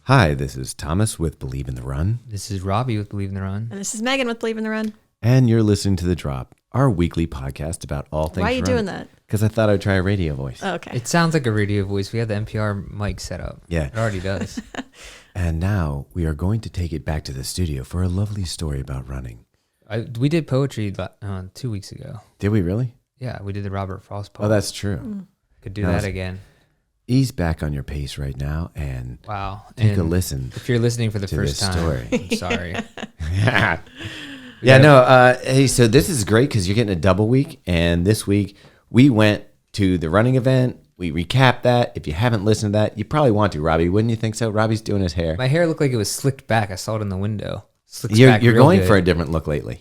Hi, this is Thomas with Believe in the Run. This is Robbie with Believe in the Run. And this is Megan with Believe in the Run. And you're listening to The Drop, our weekly podcast about all things Why are you doing that? Because I thought I'd try a radio voice. Oh, okay. It sounds like a radio voice. We have the NPR mic set up. Yeah. It already does. And now we are going to take it back to the studio for a lovely story about running. We did poetry 2 weeks ago. Did we really? Yeah, we did the Robert Frost poem. Oh, that's true. Could do that again. Ease back on your pace right now and Wow. take a listen. If you're listening for the to first this time, story. I'm sorry. Hey, so this is great because you're getting a double week. And this week we went to the running event. We recapped that. If you haven't listened to that, you probably want to, Robbie. Wouldn't you think so? Robbie's doing his hair. My hair looked like it was slicked back. I saw it in the window. You're going for a different look lately.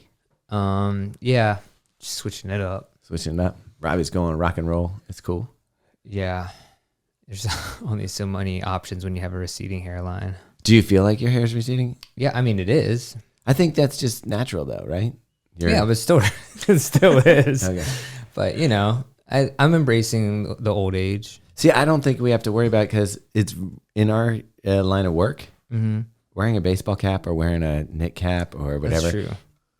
Yeah, just switching it up. Switching it up. Robbie's going rock and roll. It's cool. Yeah, there's only so many options when you have a receding hairline. Do you feel like your hair is receding? Yeah, I mean it is. I think that's just natural, though, right? Yeah, but still, it still is. Okay. But you know, I'm embracing the old age. See, I don't think we have to worry about it because it's in our line of work. Mm-hmm. Wearing a baseball cap or wearing a knit cap or whatever, That's true.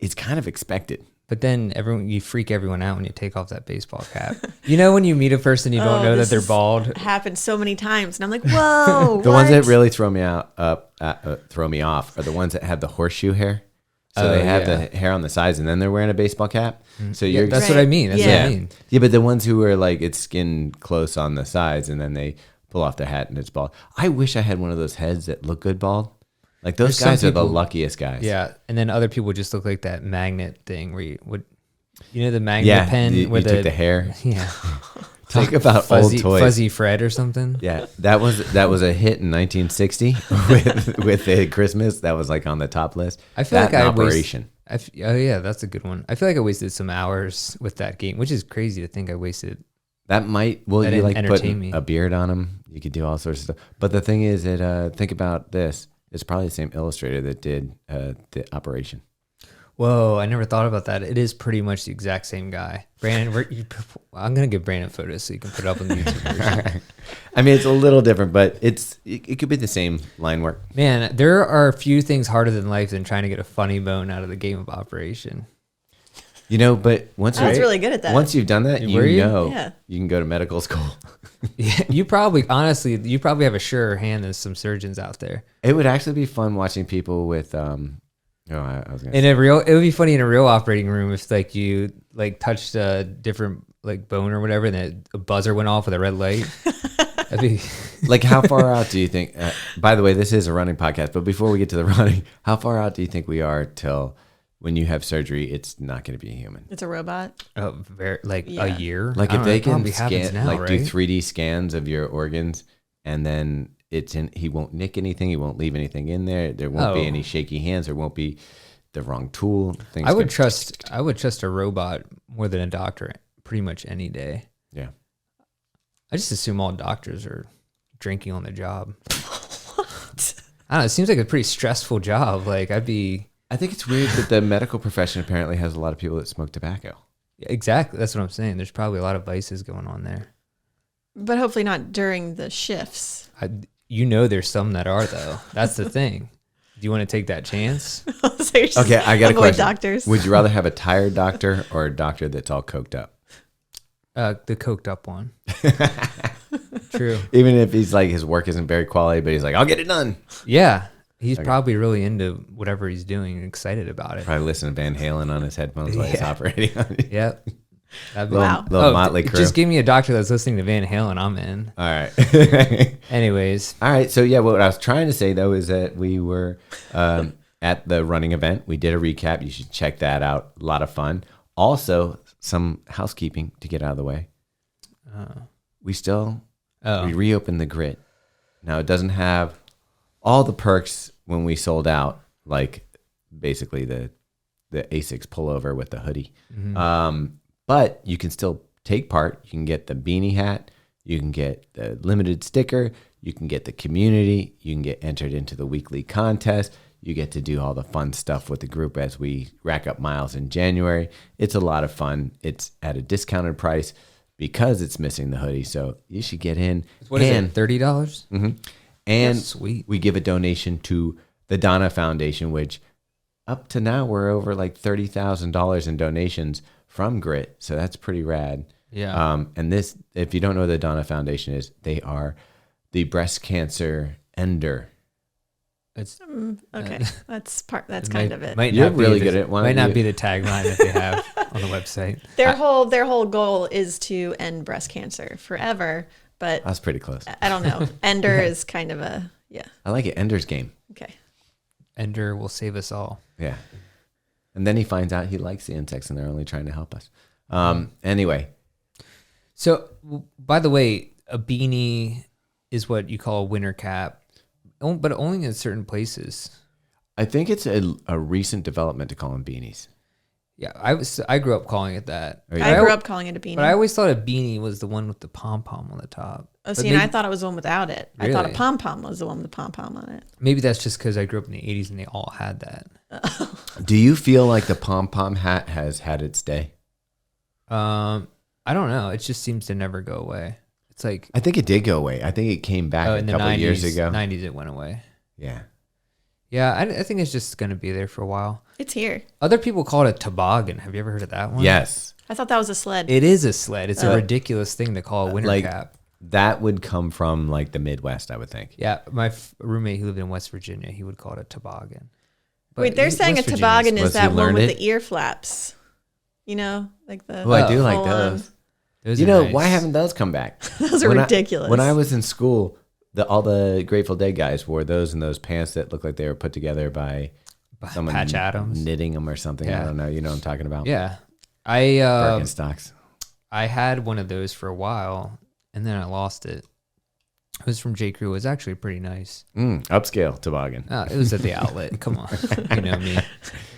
It's kind of expected. But then you freak everyone out when you take off that baseball cap. You know when you meet a person you don't know that they're bald? Happened so many times, and I'm like, whoa. The ones that really throw me off are the ones that have the horseshoe hair. So they have the hair on the sides, and then they're wearing a baseball cap. So you're that's what I mean. That's what I mean. Yeah, but the ones who are like it's skin close on the sides, and then they pull off their hat and it's bald. I wish I had one of those heads that look good bald. Like those guys are the luckiest guys. Yeah, and then other people just look like that magnet thing where you would, the magnet pen you with took the hair. Yeah. Think about old toys. Fuzzy Fred or something. Yeah, that was a hit in 1960 with Christmas. That was like on the top list. I feel like Operation. Oh yeah, that's a good one. I feel like I wasted some hours with that game, which is crazy to think I wasted. That might you like put me. a beard on him. You could do all sorts of stuff. But the thing is that think about this. It's probably the same illustrator that did the Operation. Whoa, I never thought about that. It is pretty much the exact same guy. Brandon, I'm going to give Brandon photos so you can put it up on the YouTube version. I mean, it's a little different, but it could be the same line work. Man, there are a few things harder than life than trying to get a funny bone out of the game of Operation. But once I was really good at that. Once you've done that, you can go to medical school. Yeah, you probably have a surer hand than some surgeons out there. It would actually be fun watching people with I was gonna say. It would be funny in a real operating room if like you like touched a different like bone or whatever, and then a buzzer went off with a red light. That'd be like, how far out do you think? By the way, this is a running podcast, but before we get to the running, how far out do you think we are till when you have surgery? It's not going to be a human. It's a robot. a year. Like if they can scan, do 3D scans of your organs, and then he won't nick anything. He won't leave anything in there. There won't be any shaky hands. There won't be the wrong tool. I would trust a robot more than a doctor pretty much any day. Yeah. I just assume all doctors are drinking on the job. What? I don't know. It seems like a pretty stressful job. Like I think it's weird that the medical profession apparently has a lot of people that smoke tobacco. Yeah, exactly. That's what I'm saying. There's probably a lot of vices going on there. But hopefully not during the shifts. There's some that are, though. That's the thing. Do you want to take that chance? So okay, I got a question. Doctors. Would you rather have a tired doctor or a doctor that's all coked up? The coked up one. True. Even if he's like, his work isn't very quality, but he's like, I'll get it done. Yeah. He's probably really into whatever he's doing and excited about it. Probably listen to Van Halen on his headphones while he's operating on it. Yep. Little Motley Crue. Just give me a doctor that's listening to Van Halen. I'm in. All right. Anyways. All right. So, yeah, what I was trying to say, though, is that we were at the running event. We did a recap. You should check that out. A lot of fun. Also, some housekeeping to get out of the way. We reopened the Grit. Now, it doesn't have all the perks when we sold out, like basically the Asics pullover with the hoodie. Mm-hmm. But you can still take part. You can get the beanie hat. You can get the limited sticker. You can get the community. You can get entered into the weekly contest. You get to do all the fun stuff with the group as we rack up miles in January. It's a lot of fun. It's at a discounted price because it's missing the hoodie. So you should get in. What is it, $30? Mm-hmm. And That's sweet. we give a donation to the Donna Foundation, which up to now we're over like $30,000 in donations from Grit. So that's pretty rad. Yeah. And this, if you don't know what the Donna Foundation is, they are the breast cancer ender. It's Okay, that's kind of it. Might You're not be really the- good at it. Why don't Might not you- be the tagline that they have on the website. Their whole goal is to end breast cancer forever, but That's pretty close. I don't know. Ender is kind of a I like it. Ender's Game. Okay. Ender will save us all. Yeah. And then he finds out he likes the insects and they're only trying to help us. Anyway. So, by the way, a beanie is what you call a winter cap, but only in certain places. I think it's a recent development to call them beanies. Yeah, I grew up calling it that. I grew up calling it a beanie. But I always thought a beanie was the one with the pom-pom on the top. Oh, see, and I thought it was the one without it. I thought a Really? pom-pom was the one with the pom-pom on it. Maybe that's just because I grew up in the 80s and they all had that. Do you feel like the pom-pom hat has had its day? I don't know. It just seems to never go away. It's like I think it did go away. I think it came back a in the couple 90s, years ago. 90s it went away. Yeah. Yeah, I think it's just going to be there for a while. It's here. Other people call it a toboggan. Have you ever heard of that one? Yes. I thought that was a sled. It is a sled. It's a ridiculous thing to call a winter Like- cap. That would come from like the Midwest, I would think. Yeah, my roommate who lived in West Virginia, he would call it a toboggan. But Wait, they're saying a West Virginia's- toboggan is Once you that one learn with it- the ear flaps. You know, like the. Oh, I do like full-on- those. Those You are know, nice. why haven't those come back? Those are ridiculous. When I was in school, all the Grateful Dead guys wore those and those pants that looked like they were put together by someone Patch Adams? knitting them or something. I Yeah. don't know. You know what I'm talking about? Yeah, I Birkenstocks. I had one of those for a while, and then I lost it. It was from J. Crew. It was actually pretty nice. Upscale toboggan. It was at the outlet. Come on, you know me. It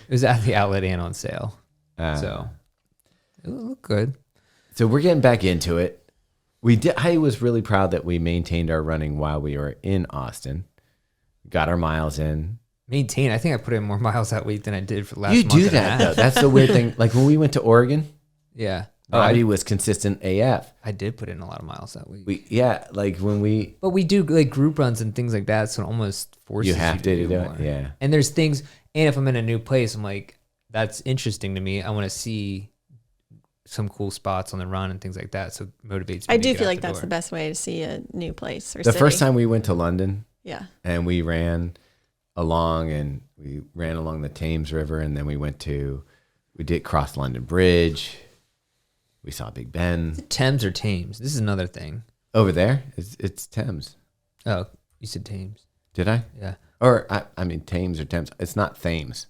was at the outlet and on sale, so it looked good. So we're getting back into it. I was really proud that we maintained our running while we were in Austin. Got our miles in. Maintain. I think I put in more miles that week than I did for the last You month do and a that half. though. That's the weird thing. Like when we went to Oregon, Yeah. Bobby was consistent AF. I did put in a lot of miles that week. Like when we But we do like group runs and things like that, so it almost forces you have to do more. it. Yeah. And there's things, and if I'm in a new place, I'm like, that's interesting to me. I want to see some cool spots on the run and things like that. So it motivates me. I to do get feel out like that's door. the best way to see a new place or The city. first time we went to London Yeah. and we ran along the Thames River and then we did cross London Bridge. We saw Big Ben. Thames or Thames. This is another thing. Over there, it's Thames. Oh, you said Thames. Did I? Yeah. Or I mean Thames or Thames. It's not Thames.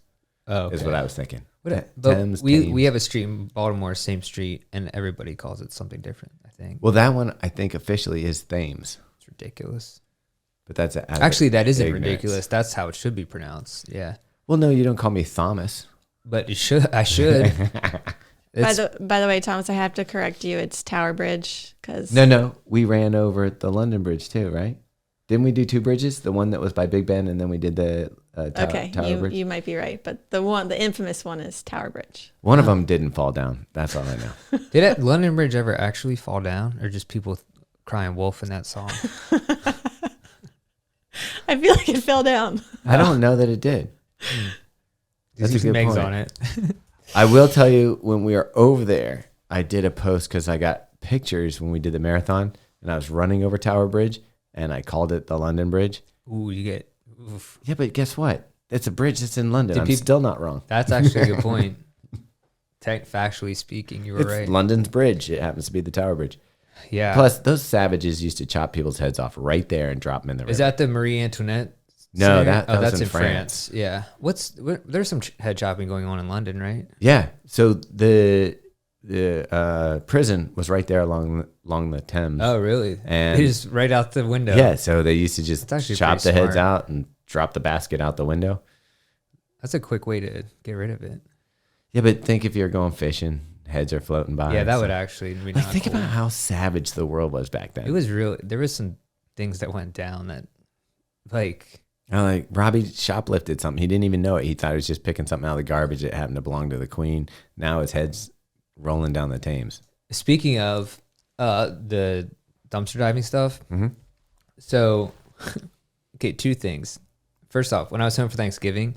Oh, okay. Is what I was thinking. But Thames. we have a street in Baltimore, same street, and everybody calls it something different, I think. Well, that one I think officially is Thames, It's ridiculous. but that's Actually, that isn't ignorance. ridiculous. That's how it should be pronounced. Yeah. Well, no, you don't call me Thomas. But it should. I should. By It's- the way, Thomas, I have to correct you. It's Tower Bridge because No, we ran over the London Bridge too, right? Didn't we do two bridges? The one that was by Big Ben, and then we did the Tower Bridge. you might be right, but the infamous one is Tower Bridge. One of them didn't fall down. That's all I know. Did that London Bridge ever actually fall down, or just people crying wolf in that song? I feel like it fell down. I don't know that it did. That's a There's good Megs point. on it. I will tell you, when we were over there, I did a post because I got pictures when we did the marathon, and I was running over Tower Bridge, and I called it the London Bridge. Ooh, you get. Oof. Yeah, but guess what? It's a bridge that's in London. Did I'm peop- still not wrong. That's actually a good point. Factually speaking, you were It's right. London's bridge. It happens to be the Tower Bridge. Yeah. Plus, those savages used to chop people's heads off right there and drop them in the river. Is that the Marie Antoinette? No, scenario? that was that's in in France. Yeah. There's some head chopping going on in London, right? Yeah. So the prison was right there along the Thames. Oh, really? And- They just right out the window. Yeah. So they used to just That's actually chop the pretty heads smart. out and drop the basket out the window. That's a quick way to get rid of it. Yeah, but think if you're going fishing, heads are floating by. Yeah, that so- would actually be Like, not think cool. about how savage the world was back then. It was real. There was some things that went down that, like, Like Robbie shoplifted something. He didn't even know it. He thought he was just picking something out of the garbage that happened to belong to the Queen. Now his head's rolling down the Thames. speaking of the dumpster diving stuff. Mhm. So okay, two things. First off, when I was home for Thanksgiving,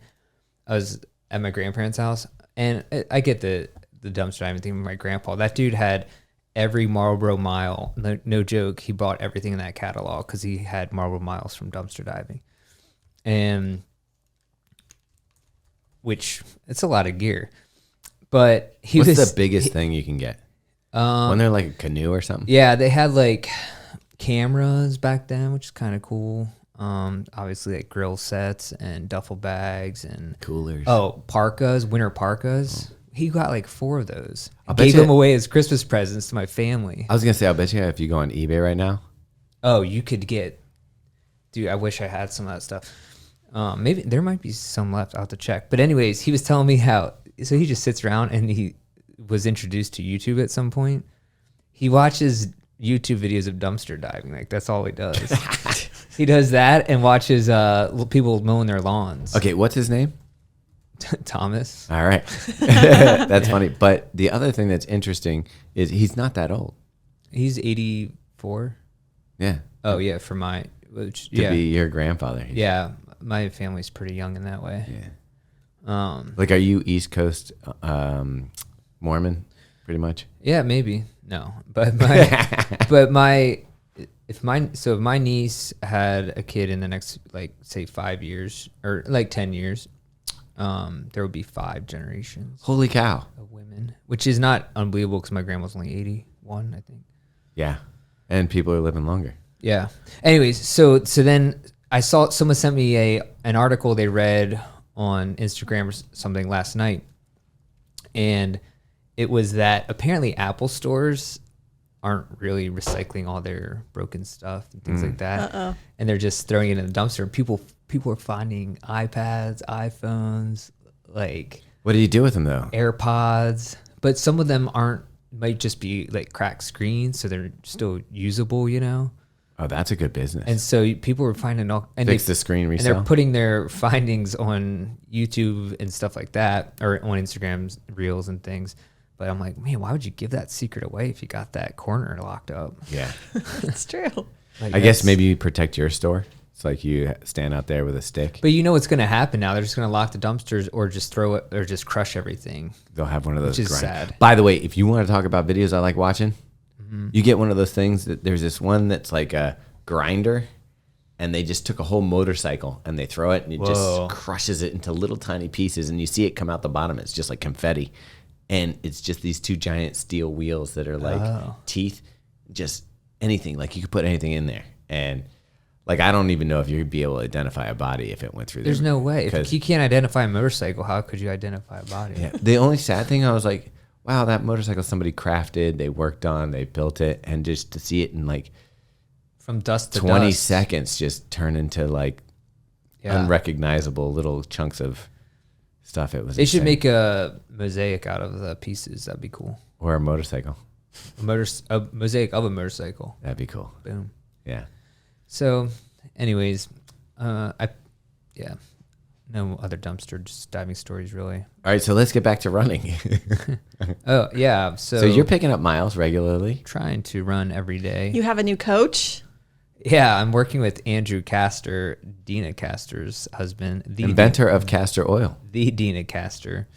I was at my grandparents' house, and I get the dumpster diving thing with my grandpa. That dude had every Marlboro mile. No joke. He bought everything in that catalog because he had Marlboro miles from dumpster diving, and which it's a lot of gear. But What's the biggest thing you can get? Wasn't there like a canoe or something? Yeah, they had like cameras back then, which is kind of cool. Obviously like grill sets and duffel bags and Coolers. Oh, parkas, winter parkas. Oh. He got like 4 of those. I bet gave them away as Christmas presents to my family. I was gonna say, I'll bet you if you go on eBay right now. Oh, you could get. Dude, I wish I had some of that stuff. Maybe there might be some left. I'll have to check. But anyways, he was telling me how. So he just sits around and he was introduced to YouTube at some point. He watches YouTube videos of dumpster diving. Like that's all he does. He does that and watches people mowing their lawns. Okay, what's his name? Thomas. All right. That's funny. But the other thing that's interesting is he's not that old. He's 84. Yeah. Oh, yeah, for my... to be your grandfather. Yeah, my family's pretty young in that way. Yeah. Like, are you East Coast Mormon, pretty much? Yeah, maybe. No. But if my niece had a kid in the next, like, say 5 years, or like 10 years... there would be 5 generations. Holy cow! Of women, which is not unbelievable because my grandma's only 81, I think. Yeah, and people are living longer. Yeah. Anyways, so then I saw someone sent me an article they read on Instagram or something last night, and it was that apparently Apple stores aren't really recycling all their broken stuff and things like that, and they're just throwing it in the dumpster. And people are finding iPads, iPhones, like what do you do with them though? AirPods, but some of them might just be like cracked screens, so they're still usable, you know. Oh, that's a good business. And so people are finding fix the screen resale, and they're putting their findings on YouTube and stuff like that, or on Instagram Reels and things. But I'm like, man, why would you give that secret away if you got that corner locked up? Yeah, it's true. Like, I guess maybe you protect your store. It's like you stand out there with a stick. But you know what's going to happen now? They're just going to lock the dumpsters or just throw it or just crush everything. They'll have one of those. Which is sad. By the way, if you want to talk about videos I like watching, you get one of those things that there's this one that's like a grinder, and they just took a whole motorcycle and they throw it and it just crushes it into little tiny pieces, and you see it come out the bottom. It's just like confetti. And it's just these 2 giant steel wheels that are like teeth, just anything. Like you could put anything in there. And like, I don't even know if you'd be able to identify a body if it went through there. There's no way. If you can't identify a motorcycle, how could you identify a body? Yeah. The only sad thing, I was like, wow, that motorcycle somebody crafted, they worked on, they built it. And just to see it in like from dust to 20 dust. seconds just turn into like unrecognizable little chunks of stuff. It was They should insane. make a mosaic out of the pieces. That'd be cool. Or a motorcycle. A mosaic of a motorcycle. That'd be cool. Boom. Yeah. So, anyways, no other dumpster just diving stories really. All right, so let's get back to running. Oh yeah, so you're picking up miles regularly? Trying to run every day. You have a new coach? Yeah, I'm working with Andrew Castor, Dina Castor's husband, the inventor of castor oil. The Dina Castor.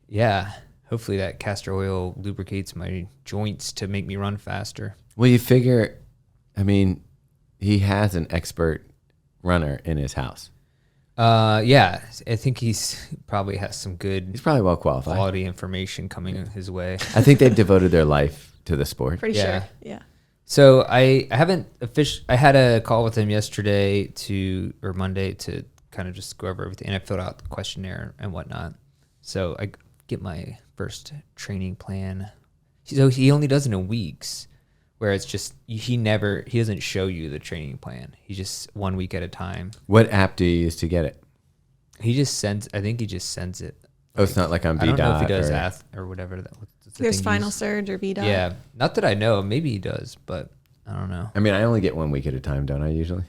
Yeah, hopefully that castor oil lubricates my joints to make me run faster. Well, you figure, I mean, he has an expert runner in his house. Yeah, I think he's probably has some good. He's probably well qualified. Quality information coming his way. I think they've devoted their life to the sport. Pretty sure. Yeah. So I haven't I had a call with him yesterday or Monday to kind of just go over everything, and I filled out the questionnaire and whatnot. So I get my first training plan. So he only does it in weeks, where it's just he doesn't show you the training plan. He just 1 week at a time. What app do you use to get it? I think he just sends it. Oh, it's not like on VDOT. I don't know if he does or whatever. There's Final Surge or VDOT. Yeah, not that I know. Maybe he does, but I don't know. I mean, I only get 1 week at a time, don't I, usually?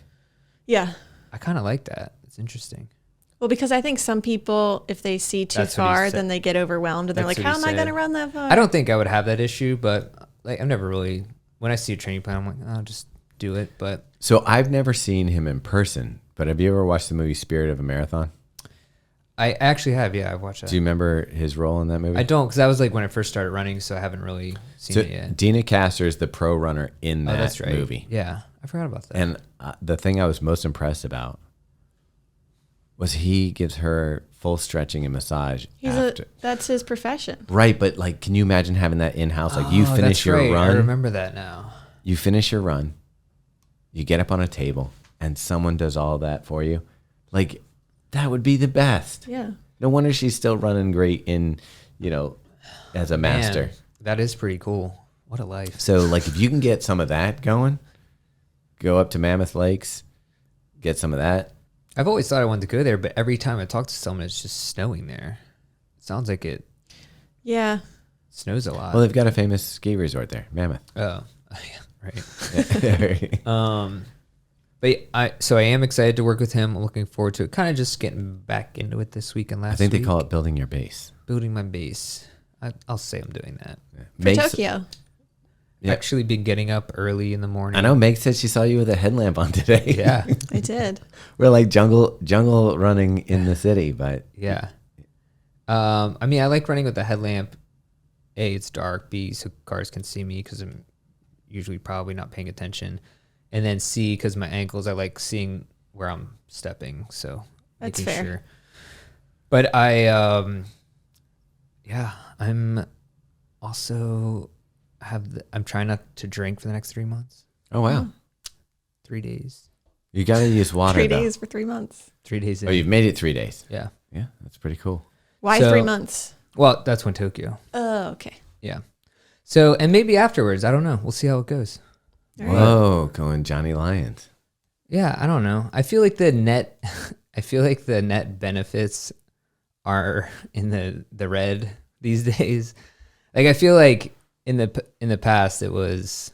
Yeah. I kind of like that. It's interesting. Well, because I think some people, if they see too far, then they get overwhelmed and they're like, how am I going to run that far? I don't think I would have that issue, but like I've never really, when I see a training plan, I'm like, I'll just do it. But so I've never seen him in person, but have you ever watched the movie Spirit of a Marathon? I actually have. Yeah, I've watched that. Do you remember his role in that movie? I don't, because that was like when I first started running, so I haven't really seen it yet. Dina Castor is the pro runner in that movie. Yeah, I forgot about that. And the thing I was most impressed about was he gives her full stretching and massage after. That's his profession. Right, but like, can you imagine having that in-house? Like, you finish your run. I remember that now. You finish your run, you get up on a table, and someone does all that for you. Like, that would be the best. Yeah. No wonder she's still running great in, as a master. Man, that is pretty cool. What a life. So, like, if you can get some of that going, go up to Mammoth Lakes, get some of that. I've always thought I wanted to go there, but every time I talk to someone, it's just snowing there. It sounds like it snows a lot. Well, they've got a famous ski resort there, Mammoth. Oh, right. But I am excited to work with him. I'm looking forward to it. Kind of just getting back into it this week and last week. I think they call it building your base. Building my base. I'll say I'm doing that. For Tokyo. Yeah. Actually been getting up early in the morning. I know Meg said she saw you with a headlamp on today. Yeah. I did. We're like jungle running in the city, but yeah. I mean, I like running with the headlamp. A, it's dark. B, so cars can see me because I'm usually probably not paying attention. And then C, because my ankles, I like seeing where I'm stepping. So that's making fair. Sure. But I'm also I'm trying not to drink for the next 3 months. Oh wow. 3 days. You got to use water. 3 days for 3 months. 3 days. Oh, you've made it 3 days. Yeah. Yeah, that's pretty cool. Why 3 months? Well, that's when Tokyo. Oh, okay. Yeah. So, and maybe afterwards, I don't know. We'll see how it goes. All right. Whoa, going Johnny Lyons. Yeah, I don't know. I feel like the net benefits are in the red these days. Like, I feel like in the past it was,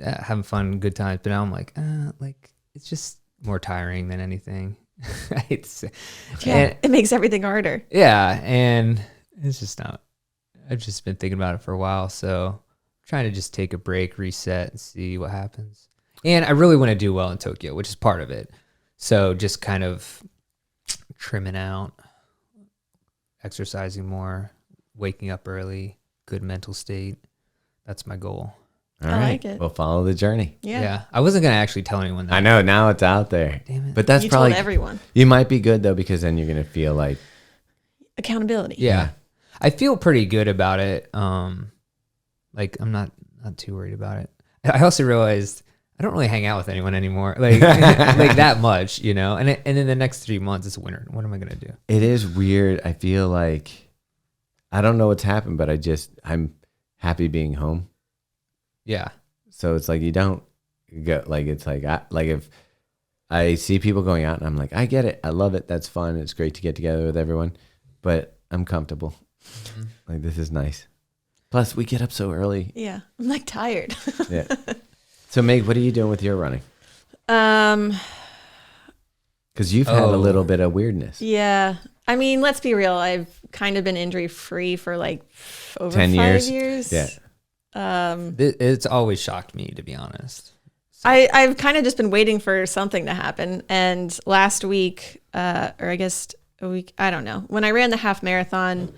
having fun, good times, but now I'm like it's just more tiring than anything. It makes everything harder. Yeah, and it's just not. I've just been thinking about it for a while, so I'm trying to just take a break, reset, and see what happens. And I really want to do well in Tokyo, which is part of it. So just kind of trimming out, exercising more, waking up early, good mental state. That's my goal. All right. like it. We'll follow the journey. Yeah. I wasn't going to actually tell anyone that. I know, now it's out there. Damn it. But that's You probably told everyone. You might be good though, because then you're going to feel like Accountability. Yeah. I feel pretty good about it. Like I'm not too worried about it. I also realized I don't really hang out with anyone anymore, like like that much, And in the next 3 months, it's winter. What am I gonna do? it is weird. I feel like I don't know what's happened, but I'm happy being home. Yeah, So it's like you don't go like it's like if I see people going out and I'm like, I get it, I love it, that's fun, it's great to get together with everyone, but I'm comfortable. Mm-hmm. Like this is nice. Plus we get up so early. Yeah. I'm like tired. Yeah. So Meg, what are you doing with your running? Because you've had a little bit of weirdness. Yeah. I mean, let's be real. I've kind of been injury free for like over 10 5 years. years. Yeah. it's always shocked me, to be honest. I've kind of just been waiting for something to happen. And last week, or I guess a week, I don't know. When I ran the half marathon,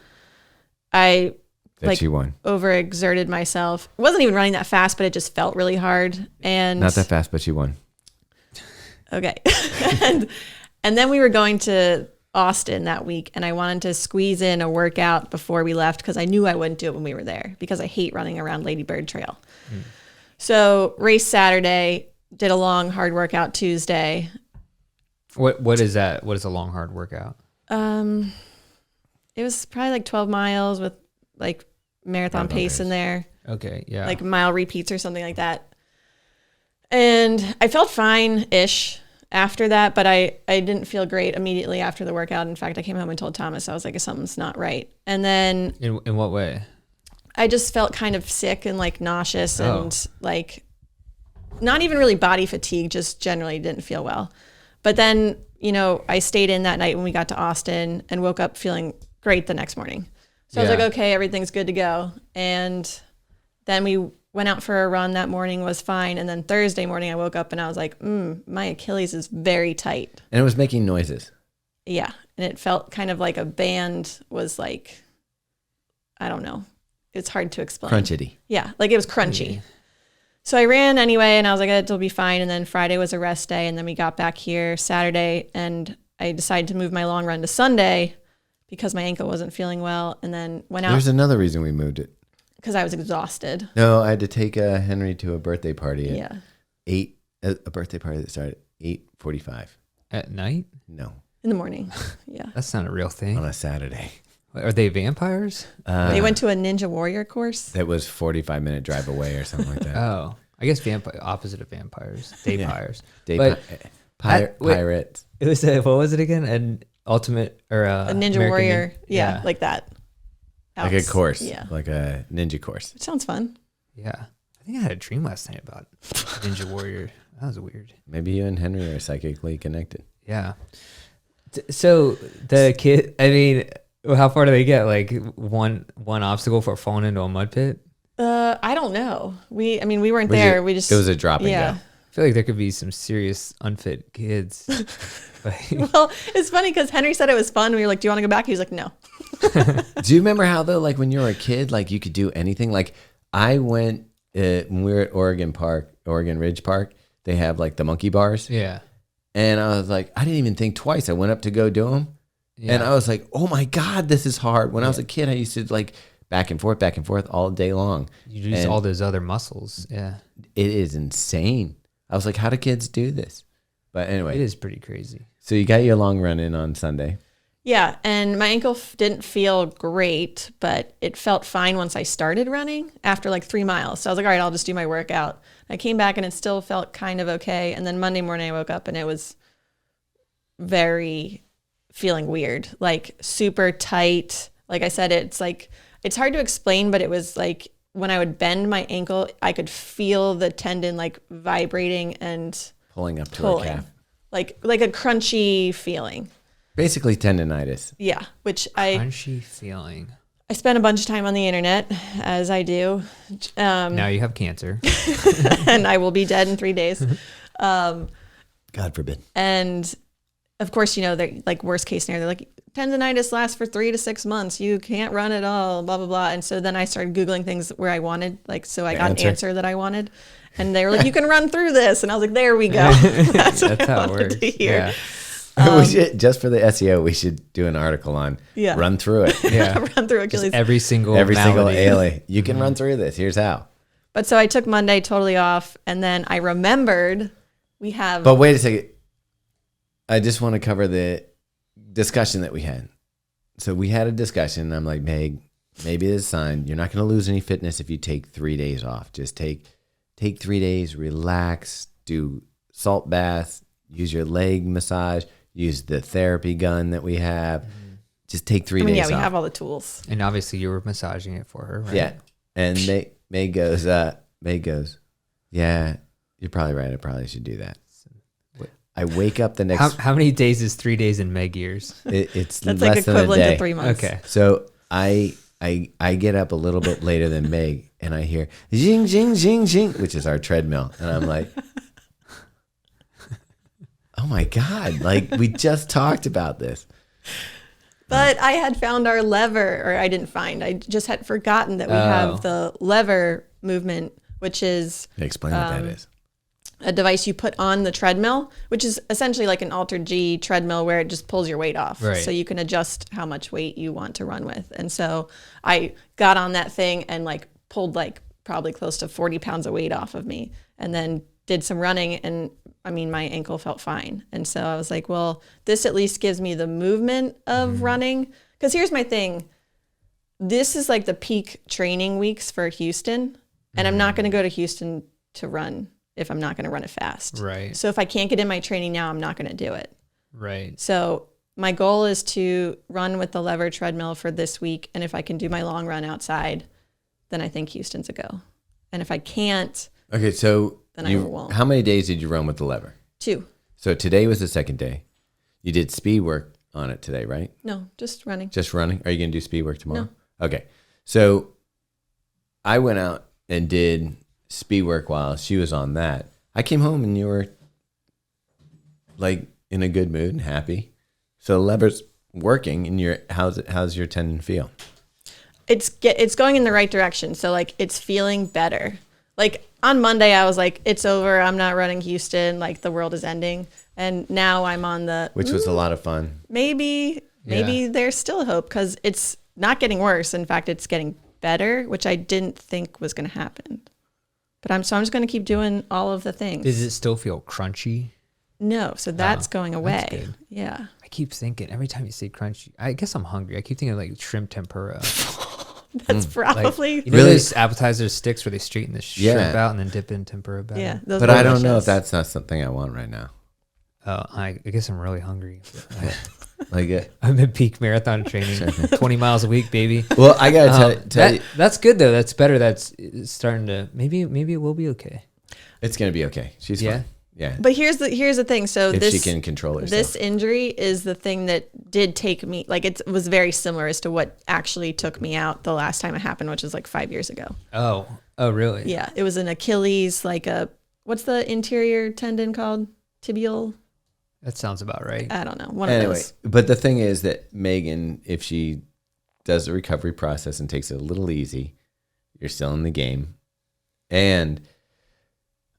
I You won. overexerted myself. I wasn't even running that fast, but it just felt really hard. And Not that fast, but you won. okay. and then we were going to Austin that week, and I wanted to squeeze in a workout before we left because I knew I wouldn't do it when we were there because I hate running around Lady Bird Trail. So race Saturday, did a long hard workout Tuesday. What is that? What is a long hard workout? It was probably like 12 miles with like marathon pace in there. Okay, yeah. Like mile repeats or something like that. And I felt fine-ish after that, but I didn't feel great immediately after the workout. In fact, I came home and told Thomas, I was like, something's not right. And then In what way? I just felt kind of sick and like nauseous and like not even really body fatigue, just generally didn't feel well. But then, I stayed in that night when we got to Austin and woke up feeling great the next morning. So I was like, okay, everything's good to go. And then we went out for a run that morning, was fine. And then Thursday morning I woke up and I was like, my Achilles is very tight. And it was making noises. Yeah. And it felt kind of like a band was like, I don't know. It's hard to explain. Crunchity. Yeah. Like it was crunchy. So I ran anyway and I was like, it'll be fine. And then Friday was a rest day. And then we got back here Saturday and I decided to move my long run to Sunday because my ankle wasn't feeling well. And then went out. There's another reason we moved it. Because I was exhausted. No, I had to take Henry to a birthday party at Yeah. 8, a birthday party that started at 8:45. At night? No, In the morning. Yeah. That's not a real thing. on a Saturday. Are they vampires? They went to a Ninja Warrior course. That was 45-minute drive away or something like that. Oh, I guess opposite of vampires. Daypires. Day But wait. pirates. It was what was it again? An ultimate or A Ninja American Warrior. Yeah, like that. Like a course. Yeah. Like a ninja course. It sounds fun. Yeah. I think I had a dream last night about Ninja Warrior. That was weird. Maybe you and Henry are psychically connected. Yeah. So the kid, I mean, how far do they get? Like one obstacle for falling into a mud pit? I don't know. We weren't there. It was a drop and yeah. go. I feel like there could be some serious unfit kids. Well, it's funny because Henry said it was fun. We were like, "Do you want to go back?" He was like, "No." Do you remember how though, like when you were a kid, like you could do anything? Like I went when we were at Oregon Ridge Park. They have like the monkey bars. Yeah. And I was like, I didn't even think twice. I went up to go do them. Yeah. And I was like, oh my God, this is hard. When I was a kid, I used to like back and forth all day long. You use all those other muscles. Yeah. It is insane. I was like, how do kids do this? But anyway. It is pretty crazy. So you got your long run in on Sunday. Yeah. And my ankle didn't feel great, but it felt fine once I started running after like 3 miles. So I was like, all right, I'll just do my workout. I came back and it still felt kind of okay. And then Monday morning I woke up and it was very feeling weird, like super tight. Like I said, it's hard to explain, but it was like when I would bend my ankle, I could feel the tendon like vibrating and pulling up to a calf. Like a crunchy feeling. Basically tendonitis. Yeah, which Crunchy feeling. I spent a bunch of time on the internet, as I do. Now you have cancer. And I will be dead in 3 days. God forbid. And of course, they're like worst case scenario. They're like, tendonitis lasts for 3 to 6 months. You can't run at all, blah, blah, blah. And so then I started Googling things where I wanted, like, so I got an answer that I wanted. And they were like, you can run through this. And I was like, there we go. That's how it works. Yeah. We should, just for the SEO, we should do an article on run through it. Yeah. Run through Achilles. Just every single ALA. You can run through this. Here's how. But so I took Monday totally off. And then I remembered we have. But wait a second. I just want to cover the discussion that we had. So we had a discussion. I'm like, Meg, maybe it's a sign. You're not going to lose any fitness if you take 3 days off. Just take 3 days, relax, do salt baths, use your leg massage, use the therapy gun that we have. Just take 3 days off. Yeah, we have all the tools. And obviously you were massaging it for her, right? Yeah. And May goes, yeah, you're probably right. I probably should do that. I wake up the next. How many days is 3 days in Meg years? It's that's less like than a equivalent day. to 3 months. Okay. So I get up a little bit later than Meg, and I hear zing zing zing zing, which is our treadmill, and I'm like, oh my God! Like we just talked about this. But I had found our lever, or I didn't find. I just had forgotten that we have the lever movement, which is Explain what that is. A device you put on the treadmill, which is essentially like an Alter G treadmill where it just pulls your weight off. Right. So you can adjust how much weight you want to run with. And so I got on that thing and like pulled like probably close to 40 pounds of weight off of me and then did some running. And I mean, my ankle felt fine. And so I was like, well, this at least gives me the movement of running. Because here's my thing. This is like the peak training weeks for Houston. And I'm not going to go to Houston to run if I'm not going to run it fast. Right. So if I can't get in my training now, I'm not going to do it. Right. So my goal is to run with the lever treadmill for this week. And if I can do my long run outside, then I think Houston's a go. And if I can't, Okay, so then I won't. How many days did you run with the lever? 2. So today was the second day. You did speed work on it today, right? No, just running. Just running? Are you going to do speed work tomorrow? No. Okay. So I went out and did speed work while she was on that. I came home and you were like in a good mood and happy. So the lever's working, and how's your tendon feel? It's going in the right direction. So like it's feeling better. Like on Monday I was like, it's over. I'm not running Houston. Like the world is ending. And now I'm on which was a lot of fun. Maybe there's still hope, because it's not getting worse. In fact, it's getting better, which I didn't think was going to happen. But I'm just going to keep doing all of the things. Does it still feel crunchy? No, so that's going away. That's good. Yeah. I keep thinking every time you say crunchy, I guess I'm hungry. I keep thinking of like shrimp tempura. That's probably Like, you know Really? those appetizer sticks where they straighten the shrimp out and then dip it in tempura batter? yeah. Those But are I don't know if delicious. that's not something I want right now. Oh, I guess I'm really hungry. Like, I'm in peak marathon training, 20 miles a week, baby. well, I gotta tell you, That's good though. That's better. That's starting to maybe it will be okay. it's gonna be okay. She's Yeah? fine. Yeah, But here's the thing. So if this she can control herself. this injury is the thing that did take me, like it was very similar as to what actually took me out the last time it happened, which was like 5 years ago. Oh, really? Yeah, it was an Achilles, like what's the interior tendon called? Tibial? That sounds about right. I don't know. One of Anyway, those. but the thing is that Megan, if she does the recovery process and takes it a little easy, you're still in the game. And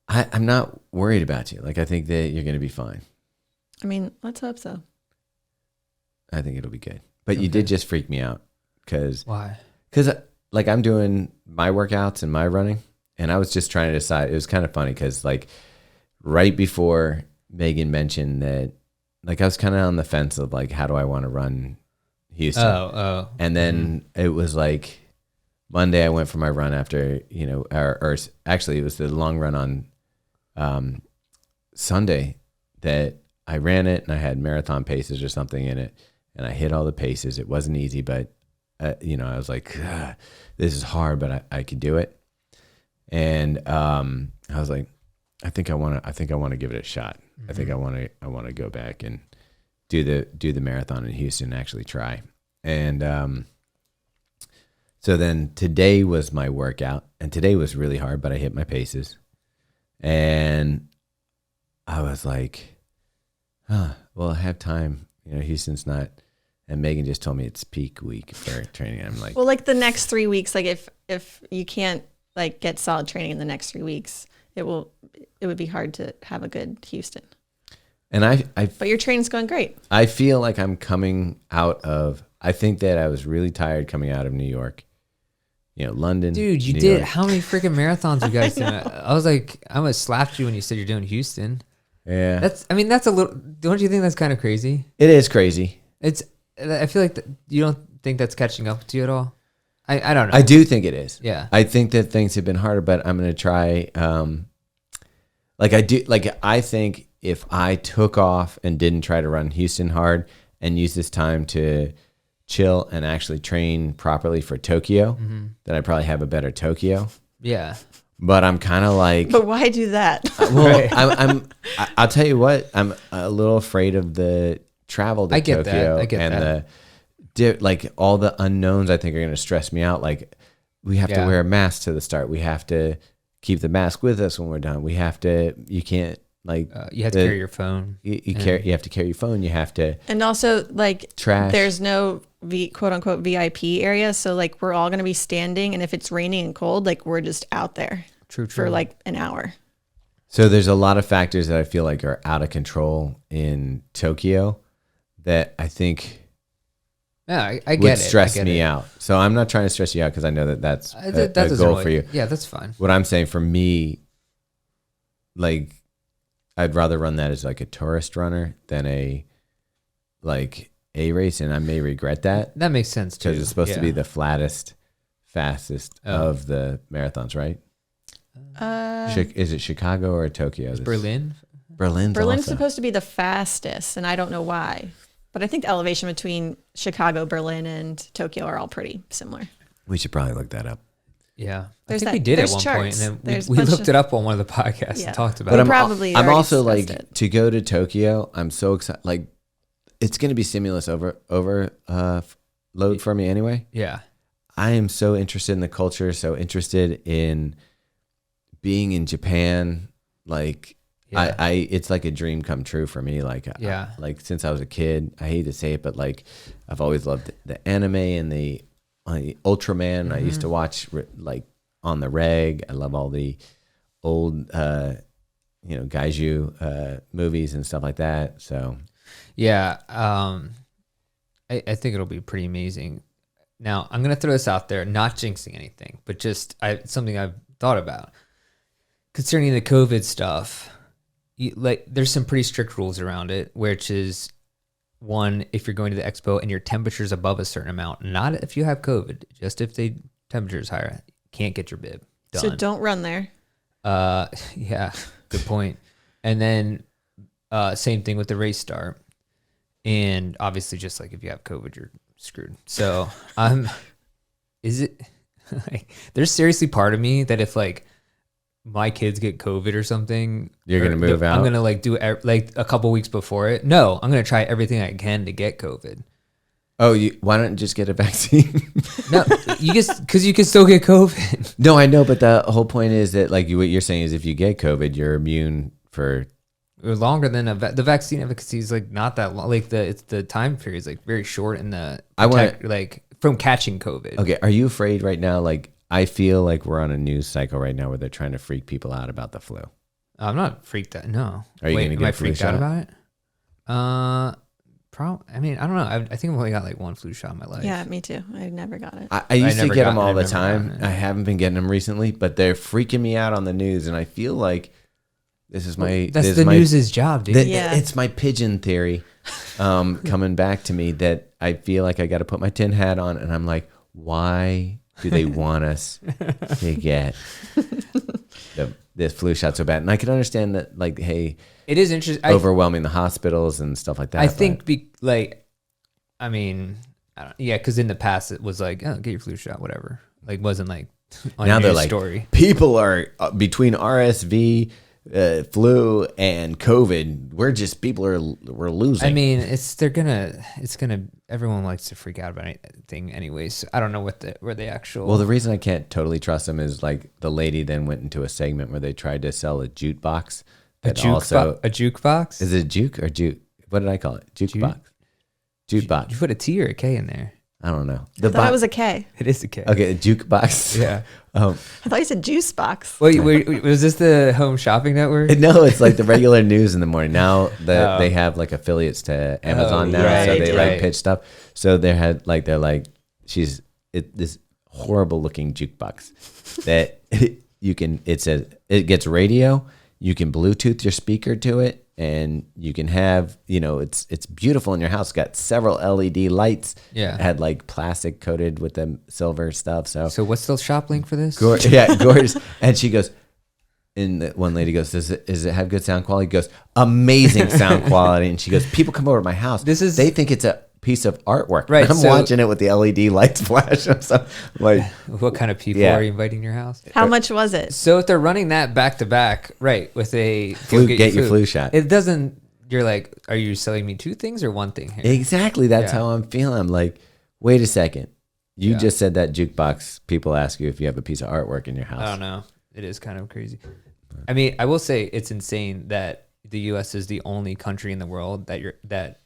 I'm not worried about you. Like, I think that you're going to be fine. I mean, let's hope so. I think it'll be good. But you did just freak me out because Why? like I'm doing my workouts and my running, and I was just trying to decide. It was kind of funny because like right before Megan mentioned that, like I was kind of on the fence of like, how do I want to run Houston? Oh. And then it was like Monday I went for my run after, or actually it was the long run on Sunday that I ran it, and I had marathon paces or something in it, and I hit all the paces. It wasn't easy, but I was like, this is hard, but I could do it. And I was like, I think I want to give it a shot. Mm-hmm. I think I want to go back and do the marathon in Houston and actually try. And so then today was my workout, and today was really hard, but I hit my paces. And I was like, well, I have time. Houston's not, and Megan just told me it's peak week for training. I'm like, Well, like the next 3 weeks, like if you can't like get solid training in the next 3 weeks, it would be hard to have a good Houston. and But your training's going great. I feel like I'm coming out of, I think that I was really tired coming out of New York, London. Dude, you New did. York. How many freaking marathons you guys doing? I was like, I almost slapped you when you said you're doing Houston. Yeah. That's a little, don't you think that's kind of crazy? It is crazy. I feel like you don't think that's catching up to you at all? I don't know. I do think it is. Yeah. I think that things have been harder, but I'm going to try. I think if I took off and didn't try to run Houston hard and use this time to chill and actually train properly for Tokyo, then I'd probably have a better Tokyo. Yeah. But I'm kind of like, But why do that? well, I'll tell you what, I'm a little afraid of the travel to I get Tokyo that. I get that. like all the unknowns I think are going to stress me out. Like we have to wear a mask to the start. We have to keep the mask with us when we're done. You can't like, you have to carry your phone. you have to carry your phone. You have to, And also, like, Trash. there's no quote unquote VIP area. So, like, we're all going to be standing. And if it's raining and cold, like, we're just out there True. for like an hour. so there's a lot of factors that I feel like are out of control in Tokyo that I think Yeah, I get would it. stress I get me it. out. So I'm not trying to stress you out because I know that that's a doesn't goal really- for you. Yeah, that's fine. What I'm saying for me, like, I'd rather run that as like a tourist runner than a race, and I may regret that That makes sense too. because it's supposed to be Yeah. the fastest of the marathons, right? Is it Chicago or Tokyo? Berlin. Berlin's also. supposed to be the fastest, and I don't know why. But I think the elevation between Chicago, Berlin, and Tokyo are all pretty similar. We should probably look that up. Yeah, There's I think that- we did at there's one charts. point, and then There's we a bunch looked of- it up on one of the podcasts Yeah. and talked about But it. We probably I'm already also discussed like it. to go to Tokyo. I'm so excited. Like, it's going to be stimulus load for me anyway. Yeah, I am so interested in the culture, so interested in being in Japan, like Yeah. I it's like a dream come true for me. Like like since I was a kid, I hate to say it, but like I've always loved the anime and the Ultraman. I used to watch like on the reg. I love all the old gaiju movies and stuff like that. So Yeah. I think it'll be pretty amazing. Now, I'm going to throw this out there, not jinxing anything, but just something I've thought about. Concerning the COVID stuff, there's some pretty strict rules around it, which is, one, if you're going to the expo and your temperature's above a certain amount, not if you have COVID, just if the temperature is higher, can't get your bib done. So don't run there. Yeah, good point. And then same thing with the race start. And obviously, just like if you have COVID, you're screwed. So is it like, there's seriously part of me that if like my kids get COVID or something, you're going to move out? I'm going to like do like a couple weeks before it. No, I'm going to try everything I can to get COVID. Oh, why don't you just get a vaccine? No, because you can still get COVID. No, I know, but the whole point is that like what you're saying is if you get COVID, you're immune for longer than the vaccine efficacy is like not that long. Like the time period is like very short in the like from catching COVID. Okay, are you afraid right now? Like I feel like we're on a news cycle right now where they're trying to freak people out about the flu. I'm not freaked out. No. Are you going to get am I freaked out about it? I mean, I don't know. I think I've only got like one flu shot in my life. Yeah, me too. I never got it. I used to get them all the time. I haven't been getting them recently, but they're freaking me out on the news, and I feel like this is my news's job, dude. Yeah. It's my pigeon theory coming back to me that I feel like I got to put my tin hat on, and I'm like, why do they want us to get this flu shot so bad? And I can understand that, like, hey, it is interesting, overwhelming the hospitals and stuff like that. I think, I mean, because in the past it was like, oh, get your flu shot, whatever. Like, wasn't like on now your they're like, story. People are between RSV, flu, and COVID. We're losing. I mean, everyone likes to freak out about anything anyways. I don't know where the actual. Well, the reason I can't totally trust them is like the lady then went into a segment where they tried to sell a jute box. A juke box? Is it juke or juke? What did I call it? Juke box. Jute box. You put a T or a K in there? I don't know. I thought it was a K. It is a K. Okay, a juke box. Yeah. I thought you said juice box. Wait, was this the Home Shopping Network? No, it's like the regular news in the morning. Now they have like affiliates to Amazon now, so they like pitch stuff. So they're like this horrible looking jukebox that you can. It gets radio. You can Bluetooth your speaker to it, and you can have, it's beautiful in your house. It's got several LED lights. Yeah. It had like plastic coated with the silver stuff. So what's the shop link for this? Gorgeous. And she goes, and one lady goes, does it have good sound quality? He goes, amazing sound quality. And she goes, people come over to my house. They think it's a piece of artwork. Right. I'm watching it with the LED lights flash. So like, what kind of people are you inviting to your house? How much was it? So if they're running that back to back, right, with a get your flu shot, it doesn't. You're like, are you selling me two things or one thing here? Exactly. That's how I'm feeling. I'm like, wait a second. You just said that jukebox. People ask you if you have a piece of artwork in your house. I don't know. It is kind of crazy. I mean, I will say it's insane that the U.S. is the only country in the world that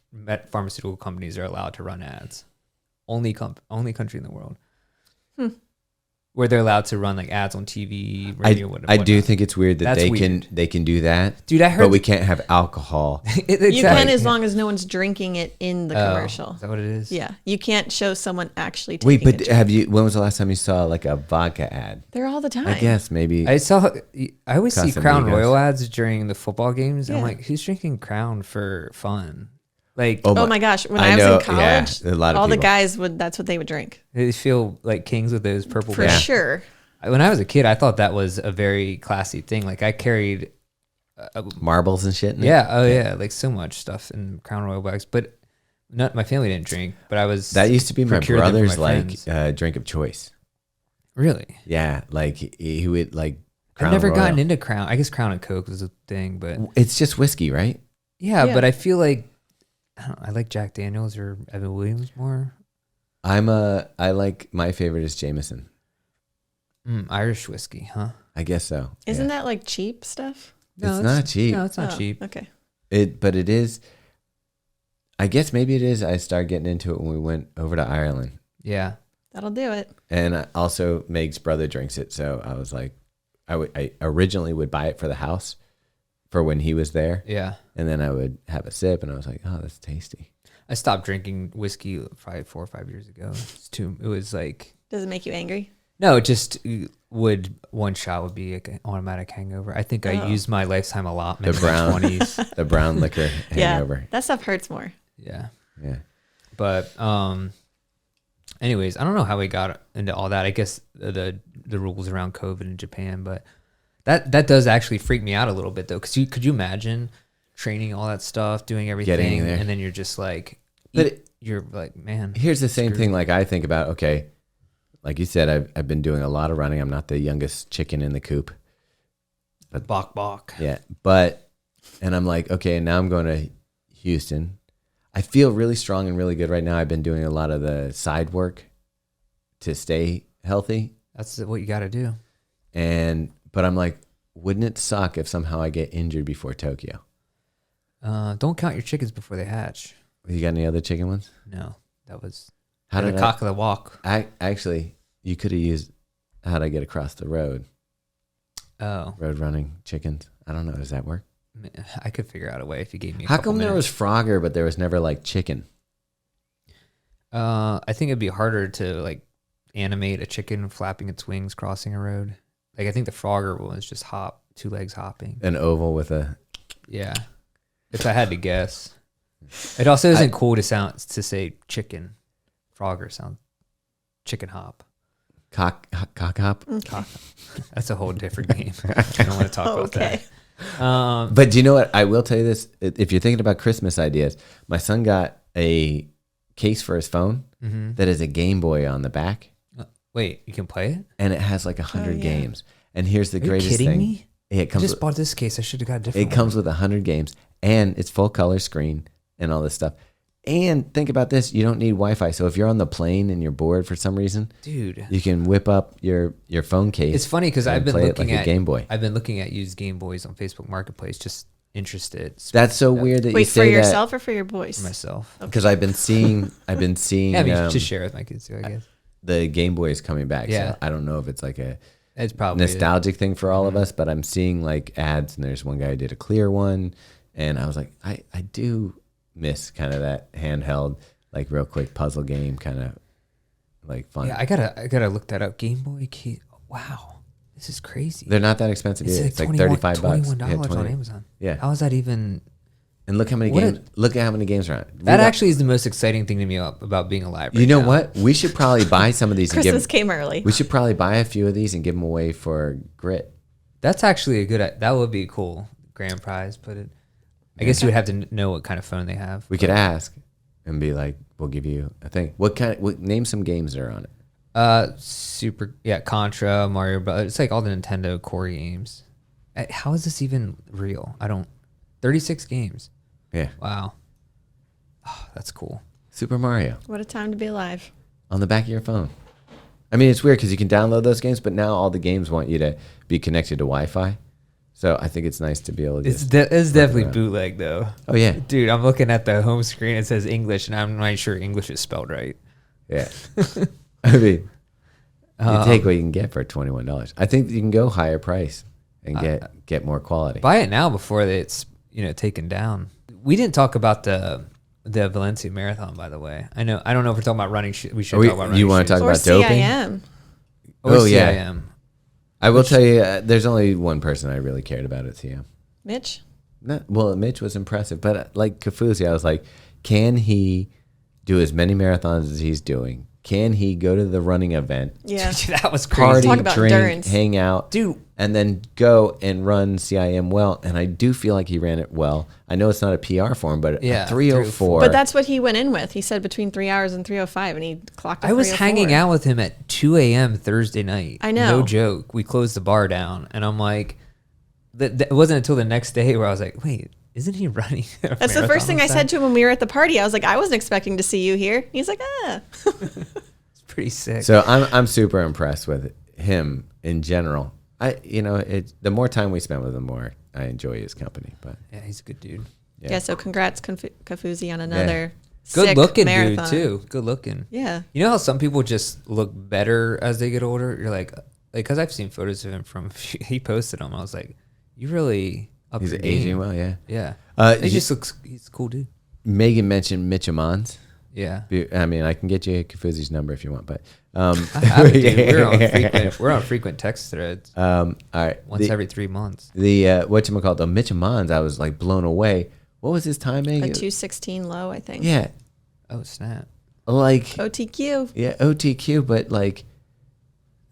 pharmaceutical companies are allowed to run ads. Only country in the world where they're allowed to run like ads on TV, radio, whatever. I do think it's weird that they can do that, dude. I heard, but we can't have alcohol. Exactly. You can as long as no one's drinking it in the commercial. Is that what it is? Yeah, you can't show someone actually taking. Wait, but have you? When was the last time you saw like a vodka ad? They're all the time. I guess maybe. I always see Crown Royal ads during the football games. Yeah. I'm like, who's drinking Crown for fun? Like, oh my gosh, when I was in college, all the guys that's what they would drink. They feel like kings with those purple for sure. When I was a kid, I thought that was a very classy thing. Like I carried marbles and shit. Like so much stuff in Crown Royal bags. But my family didn't drink. But that used to be my brother's drink of choice. Really? Yeah, like he would like. I've never gotten into Crown. I guess Crown and Coke was a thing, but it's just whiskey, right? Yeah, but I feel like I like Jack Daniels or Evan Williams more. I like my favorite is Jameson. Irish whiskey, huh? I guess so. Isn't that like cheap stuff? It's not cheap. No, it's not cheap. Okay. But it is. I guess maybe it is. I started getting into it when we went over to Ireland. Yeah. That'll do it. And also Meg's brother drinks it. So I was like, I originally would buy it for the house for when he was there. Yeah. And then I would have a sip and I was like, oh, that's tasty. I stopped drinking whiskey probably 4 or 5 years ago. It was like. Does it make you angry? No, it just one shot would be an automatic hangover. I think I used my lifetime allotment in my 20s. The brown liquor hangover. Yeah, that stuff hurts more. Yeah. Yeah. But anyways, I don't know how we got into all that. I guess the rules around COVID in Japan, but that does actually freak me out a little bit though. Cause could you imagine training all that stuff, doing everything, and then you're just like, you're like, man. Here's the same thing. Like I think about, okay, like you said, I've been doing a lot of running. I'm not the youngest chicken in the coop. But Bok. Yeah. And I'm like, okay, now I'm going to Houston. I feel really strong and really good right now. I've been doing a lot of the side work to stay healthy. That's what you got to do. But I'm like, wouldn't it suck if somehow I get injured before Tokyo? Don't count your chickens before they hatch. You got any other chicken ones? No, that was the cock of the walk. You could have used how'd I get across the road? Oh. Road running chickens. I don't know. Does that work? I could figure out a way if you gave me a How couple come there was minutes. Frogger, but there was never like chicken? I think it'd be harder to like animate a chicken flapping its wings crossing a road. Like I think the Frogger one is just two legs hopping. An oval with a... Yeah. If I had to guess. It also isn't cool to say chicken. Frogger sounds chicken hop. Cock hop. Cock. That's a whole different game. I don't want to talk about that. But do you know what? I will tell you this. If you're thinking about Christmas ideas, my son got a case for his phone that is a Game Boy on the back. Wait, you can play it? And it has like 100 games. And here's the greatest kidding thing. Me? It comes I just bought this case. I should have got a different It comes with 100 games. And it's full color screen and all this stuff. And think about this. You don't need Wi-Fi. So if you're on the plane and you're bored for some reason, dude, you can whip up your phone case. It's funny because I've been looking at a Game Boy. I've been looking at used Game Boys on Facebook Marketplace, just interested. That's so weird that you say that. Wait, for yourself or for your boys? For myself. Because I've been seeing. Yeah, I mean, just share with my kids too, I guess. The Game Boy is coming back. Yeah. So I don't know if it's like it's probably nostalgic thing for all of us, but I'm seeing like ads, and there's one guy who did a clear one, and I was like, I do miss kind of that handheld, like real quick puzzle game kind of like fun. Yeah, I gotta look that up. Game Boy key. Wow, this is crazy. They're not that expensive. It's like $35. $21 on Amazon. Yeah. How is that even? And look how many games. Look at how many games are on it. That actually is the most exciting thing to me about being alive. Right you know now. what? We should probably buy some of these. Christmas came early. We should probably buy a few of these and give them away for grit. That's actually that would be cool grand prize. I guess you would have to know what kind of phone they have. We could ask and be like, we'll give you a thing. Name some games that are on it. Contra, Mario Bros. It's like all the Nintendo core games. How is this even real? 36 games. Yeah. Wow. Oh, that's cool. Super Mario. What a time to be alive. On the back of your phone. I mean, it's weird because you can download those games, but now all the games want you to be connected to Wi-Fi. So I think it's nice to be able to. It's definitely bootleg though. Oh yeah, dude, I'm looking at the home screen. It says English, and I'm not sure English is spelled right. Yeah. I mean, you take what you can get for $21. I think you can go higher price and get more quality. Buy it now before it's taken down. We didn't talk about the Valencia Marathon, by the way. I don't know if we're talking about running. We should talk about running. You want to talk or about doping? CIM. CIM. I will tell you, there's only one person I really cared about at CM. Mitch? Mitch was impressive, but like Kafusi, I was like, can he do as many marathons as he's doing? Can he go to the running event? Yeah. That was crazy. Party, Talk about drink, endurance. hang out, dude, and then go and run CIM well. And I do feel like he ran it well. I know it's not a PR for him, but yeah, 304. But that's what he went in with. He said between 3 hours and 3:05, and he clocked. I was hanging out with him at 2 a.m. Thursday night. I know. No joke. We closed the bar down, and I'm like, it wasn't until the next day where I was like, wait, isn't he running? That's the first thing I said to him when we were at the party. I was like, I wasn't expecting to see you here. He's like, It's pretty sick. So I'm super impressed with him in general. The more time we spend with him, the more I enjoy his company. But Yeah, he's a good dude. Yeah. So congrats, Kafuzi, on another Good sick looking marathon. dude too. Good looking. Yeah. You know how some people just look better as they get older? You're like, because I've seen photos of him from, he posted them. I was like, you really up he's your aging game. well, yeah. Yeah. He just looks, he's a cool dude. Megan mentioned Mitch Amons. Yeah. I mean, I can get you Kafuzi's number if you want, but I have it, dude. We're on frequent text threads. all right. Once every 3 months. The whatchamacallit, the Mitch Amons, I was like blown away. What was his time, A Megan? 2:16 low, I think. Yeah. Oh, snap. Like OTQ. Yeah, OTQ, but like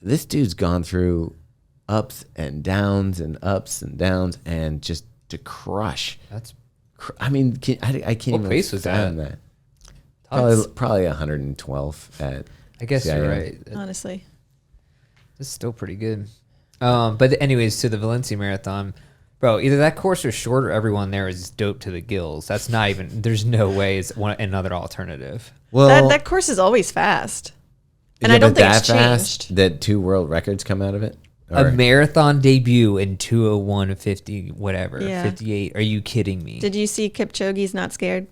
this dude's gone through ups and downs and just to crush. I mean, I can't What even pace was fathom that. Probably 112 at I guess CIM. you're right. Honestly. It's still pretty good. But anyways, to the Valencia Marathon, bro, either that course was short or everyone there is dope to the gills. That's not even, there's no way it's another alternative. Well, That course is always fast. And yeah, I don't but think it's fast changed. that 2 world records come out of it. A marathon debut in 2:01:50, whatever, Yeah. 58. Are you kidding me? Did you see Kipchoge's not scared?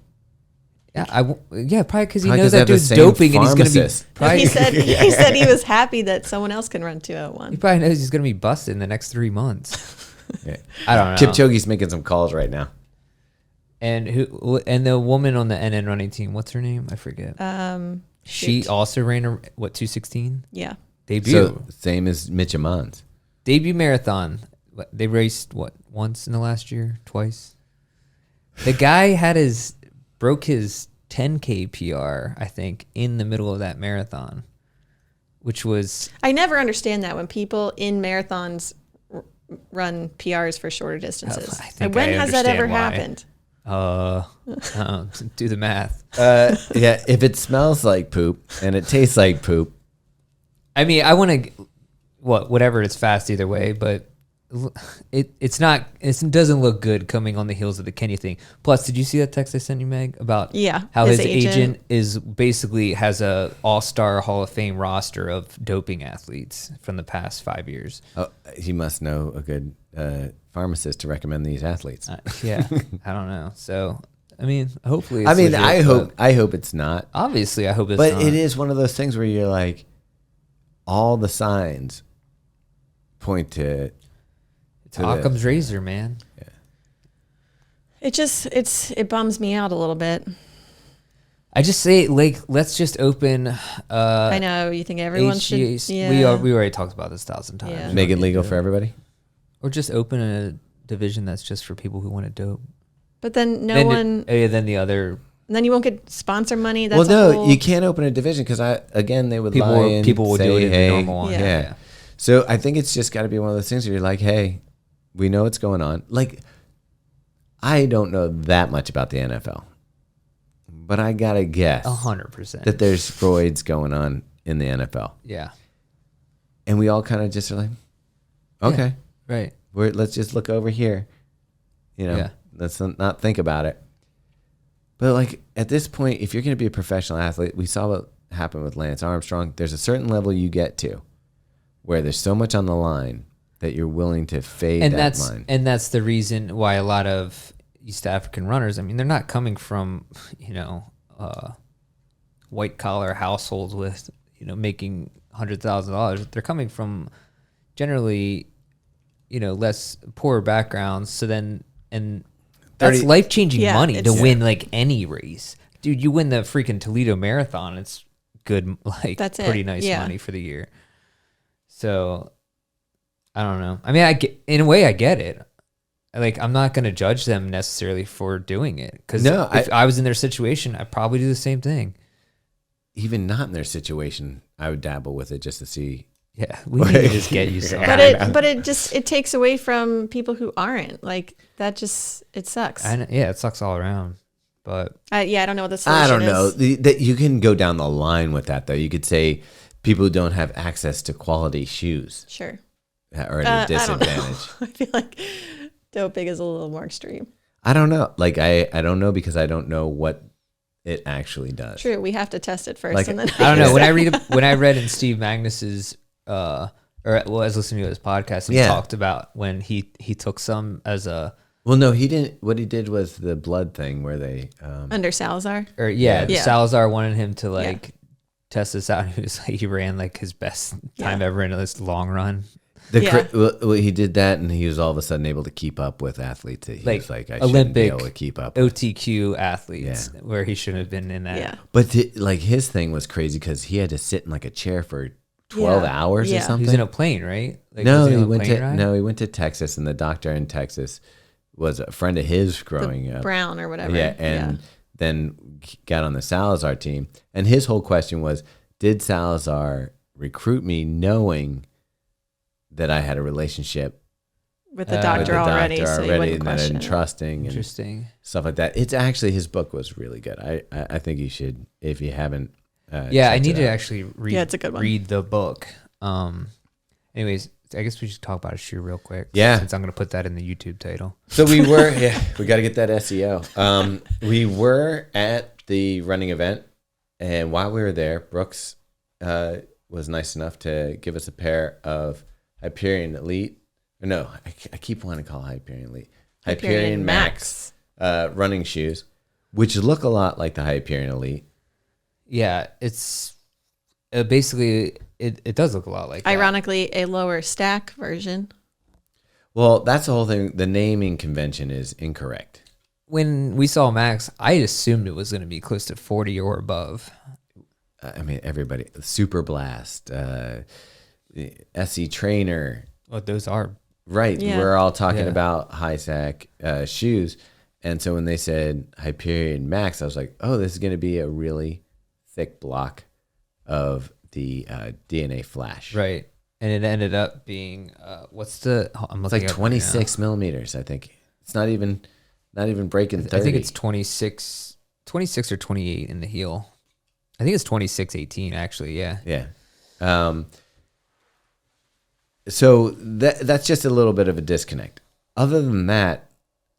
Yeah, probably because he Probably knows 'cause they that have the dude's same doping and he's going to be. pharmacist. Probably, He said he was happy that someone else can run he 2:01. probably knows he's going to be busted in the next 3 months. Yeah. I don't know. Kipchoge's making some calls right now. And the woman on the NN running team, what's her name? I forget. She Shoot. also ran 2:16 Yeah. debut. So same as Mitch Amons. Debut marathon. They raced once in the last year, twice. The guy broke his 10K PR, I think, in the middle of that marathon, which was I never understand that when people in marathons run PRs for shorter distances. I think when I has that ever understand why. happened? do the math. Yeah, if it smells like poop and it tastes like poop, I mean, I want to whatever. It's fast either way, but it doesn't look good coming on the heels of the Kenya thing. Plus, did you see that text I sent you, Meg, about how his agent is basically has a all-star Hall of Fame roster of doping athletes from the past 5 years? he must know a good pharmacist to recommend these athletes. Yeah, I don't know. So, I mean, hopefully, I mean, legit, I hope it's not. obviously, I hope it's But not. it is one of those things where you're like, all the signs point to It's Occam's razor, man. It bums me out a little bit. I just say, like, let's just open. I know you think everyone should. HGAs. Yeah. We already talked about this 1,000 times. Yeah. We make don't it need legal to- for everybody. or just open a division that's just for people who want to dope. But then Then the other then you won't get sponsor money. That's Well, no, a whole, you can't open a division because they would lie and people will say, do it in the hey, normal one. Yeah. Yeah. So I think it's just got to be one of those things where you're like, hey, we know what's going on. Like, I don't know that much about the NFL, but I gotta guess 100%. that there's frauds going on in the NFL, Yeah. and we all kind of just are like, okay, Right. let's just look over here, Yeah. let's not think about it. But like at this point, if you're going to be a professional athlete, we saw what happened with Lance Armstrong. There's a certain level you get to where there's so much on the line that you're willing to fade that line. And that's the reason why a lot of East African runners, I mean, they're not coming from, white collar households with, making $100,000. They're coming from generally, less poor backgrounds. So then, and that's 30 life-changing Yeah, money to it's- win like any race. Dude, you win the freaking Toledo Marathon. It's good, like That's it. pretty nice Yeah. money for the year. So I don't know. I mean, in a way, I get it. Like, I'm not going to judge them necessarily for doing it. Because No, if I was in their situation, I'd probably do the same thing. Even not in their situation, I would dabble with it just to see. Yeah, we need to just get you some. But it takes away from people who aren't like that. Just it sucks. Yeah, it sucks all around. But I don't know what the solution I don't know. is. That you can go down the line with that, though. You could say people who don't have access to quality shoes Sure. are at a I don't know. disadvantage. I feel like doping is a little more extreme. I don't know. Like, I don't know because I don't know what it actually does. True, we have to test it first, Like, and then I don't know. When I read in Steve Magnus's Or well, I was listening to his podcast and he talked about when he took some as a. Well, no, he didn't. What he did was the blood thing where they Under Salazar. Or Salazar wanted him to like test this out. He ran like his best time ever in this long run. Well, he did that, and he was all of a sudden able to keep up with athletes. He was like, I shouldn't be able to keep up. OTQ athletes, where he shouldn't have been in that. Yeah. But like his thing was crazy because he had to sit in like a chair for 12 hours or something. He was in a plane, right? Like, no, he went to Texas, and the doctor in Texas was a friend of his growing up. Brown or whatever. Yeah, and then got on the Salazar team. And his whole question was, did Salazar recruit me knowing that I had a relationship with the doctor already, so you wouldn't question and trusting and stuff like that. It's actually, his book was really good. I think you should, if you haven't. I need to actually read. Yeah, it's a good one. Read the book. Anyways, I guess we should talk about a shoe real quick. Yeah, since I'm going to put that in the YouTube title. So we were, we got to get that SEO. We were at the running event, and while we were there, Brooks was nice enough to give us a pair of Hyperion Elite. No, I keep wanting to call Hyperion Elite. Hyperion Max running shoes, which look a lot like the Hyperion Elite. Yeah, it's basically, it does look a lot like ironically, a lower stack version. Well, that's the whole thing. The naming convention is incorrect. When we saw Max, I assumed it was going to be close to 40 or above. I mean, everybody, Super Blast, SE Trainer. Well, those are. Right. Yeah. We're all talking about high sack shoes. And so when they said Hyperion Max, I was like, oh, this is going to be a really thick block of the DNA Flash. Right. And it ended up being, it's like 26 millimeters, I think. It's not even breaking 30. I think it's 26 or 28 in the heel. I think it's 26.18 actually, yeah. Yeah. So that's just a little bit of a disconnect. Other than that,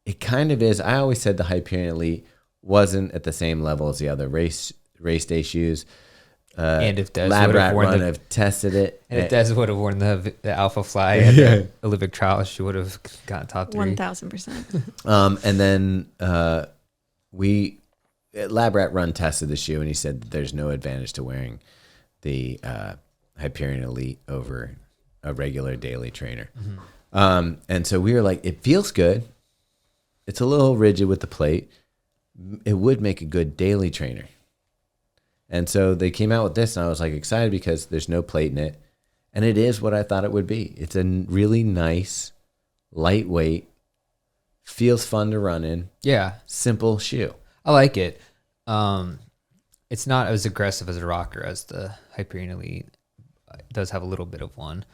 it kind of is. I always said the Hyperion Elite wasn't at the same level as the other race day shoes. And if Des Lab Rat Run have tested it, and if Des would have worn the Alpha Fly at the Olympic trials, she would have gotten top 3. 1,000%. And then we Lab Rat Run tested the shoe, and he said that there's no advantage to wearing the Hyperion Elite over a regular daily trainer. Mm-hmm. And so we were like, it feels good. It's a little rigid with the plate. It would make a good daily trainer. And so they came out with this, and I was like excited because there's no plate in it. And it is what I thought it would be. It's a really nice, lightweight, feels fun to run in. Yeah. Simple shoe. I like it. It's not as aggressive as a rocker as the Hyperion Elite. It does have a little bit of one.